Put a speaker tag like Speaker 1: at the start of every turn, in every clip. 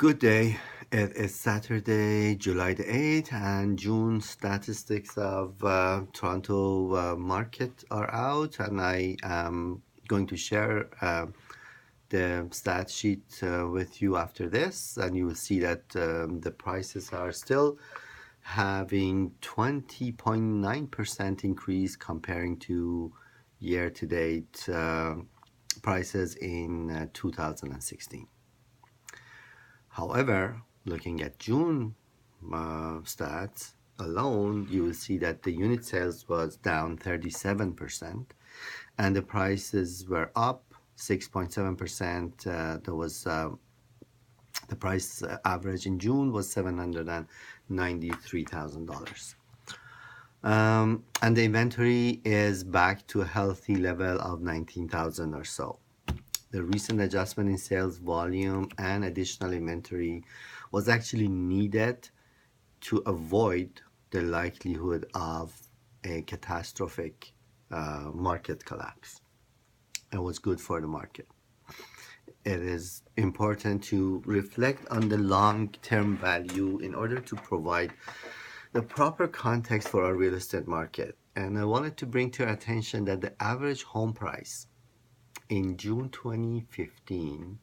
Speaker 1: Good day. It is Saturday, July the 8th, and June statistics of Toronto market are out, and I am going to share the stat sheet with you after this, and you will see that the prices are still having 20.9% increase comparing to year-to-date prices in 2016. However, looking at June stats alone, you will see that the unit sales was down 37%, and the prices were up 6.7%. There was the price average in June was $793,000. And the inventory is back to a healthy level of 19,000 or so. The recent adjustment in sales volume and additional inventory was actually needed to avoid the likelihood of a catastrophic market collapse. It was good for the market. It is important to reflect on the long-term value in order to provide the proper context for our real estate market. And I wanted to bring to your attention that the average home price in June 2015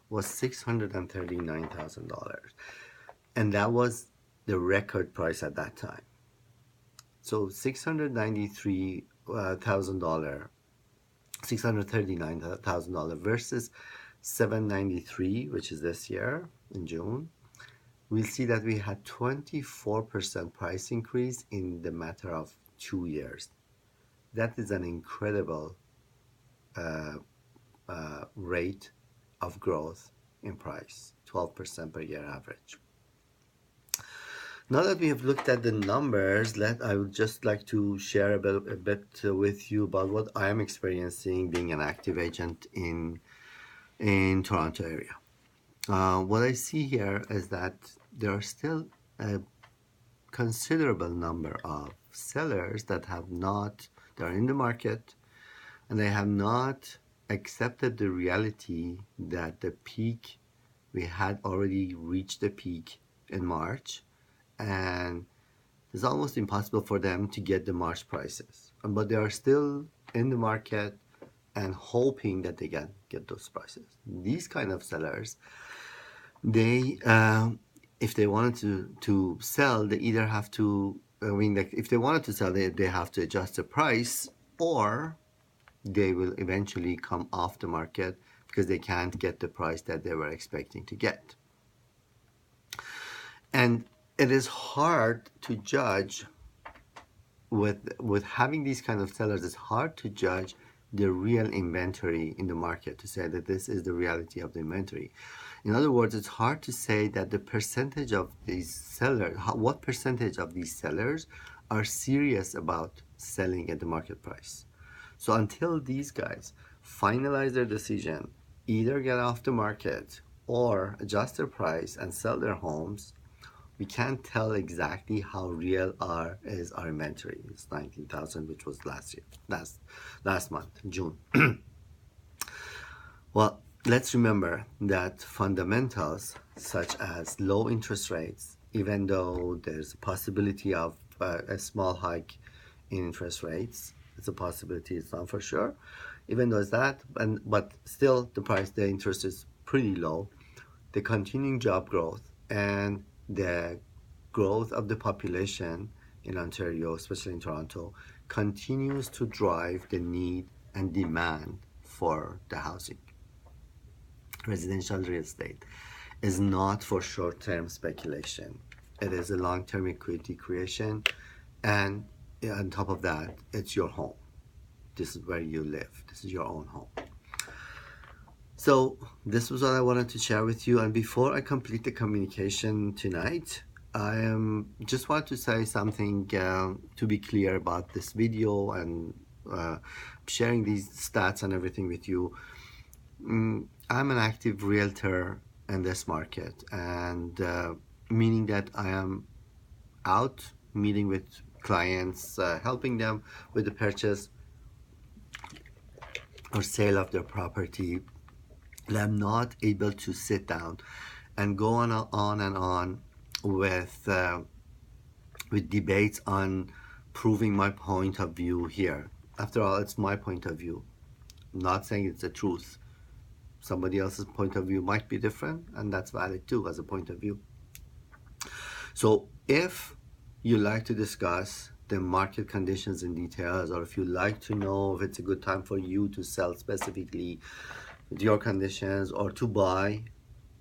Speaker 1: was $639,000, and that was the record price at that time. So $639,000 versus $793,000, which is this year in June. We'll see that we had 24% price increase in the matter of 2 years. That is an incredible rate of growth in price, 12% per year average. Now that we have looked at the numbers, I would just like to share a bit with you about what I am experiencing being an active agent in Toronto area. What I see here is that there are still a considerable number of sellers that are in the market, and they have not accepted the reality that we had already reached the peak in March, and it's almost impossible for them to get the March prices. But they are still in the market and hoping that they can get those prices. These kind of sellers, if they wanted to sell, they either have to, if they wanted to sell, they have to adjust the price, or they will eventually come off the market because they can't get the price that they were expecting to get. And it is hard to judge with having these kind of sellers. It's hard to judge the real inventory in the market to say that this is the reality of the inventory. In other words, it's hard to say that the percentage of these sellers, what percentage of these sellers are serious about selling at the market price. So until these guys finalize their decision, either get off the market or adjust their price and sell their homes, we can't tell exactly how real is our inventory. It's 19,000, which was last month, June. Well, let's remember that fundamentals such as low interest rates, even though there's a possibility of a small hike in interest rates, it's a possibility, it's not for sure, even though it's that, but still the interest is pretty low. The continuing job growth and the growth of the population in Ontario, especially in Toronto, continues to drive the need and demand for the housing. Residential real estate is not for short-term speculation. It is a long-term equity creation, and on top of that, it's your home. This is where you live. This is your own home. So this was what I wanted to share with you. And before I complete the communication tonight, I just want to say something to be clear about this video and sharing these stats and everything with you. I'm an active realtor in this market, and meaning that I am out meeting with clients, helping them with the purchase or sale of their property. And I'm not able to sit down and go on and on with debates on proving my point of view here. After all, it's my point of view. I'm not saying it's the truth. Somebody else's point of view might be different, and that's valid too as a point of view. So if you like to discuss the market conditions in details, or if you like to know if it's a good time for you to sell specifically with your conditions or to buy,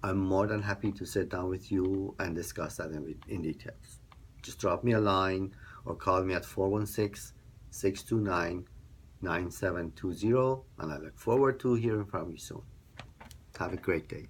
Speaker 1: I'm more than happy to sit down with you and discuss that in details. Just drop me a line or call me at 416-629-9720, and I look forward to hearing from you soon. Have a great day.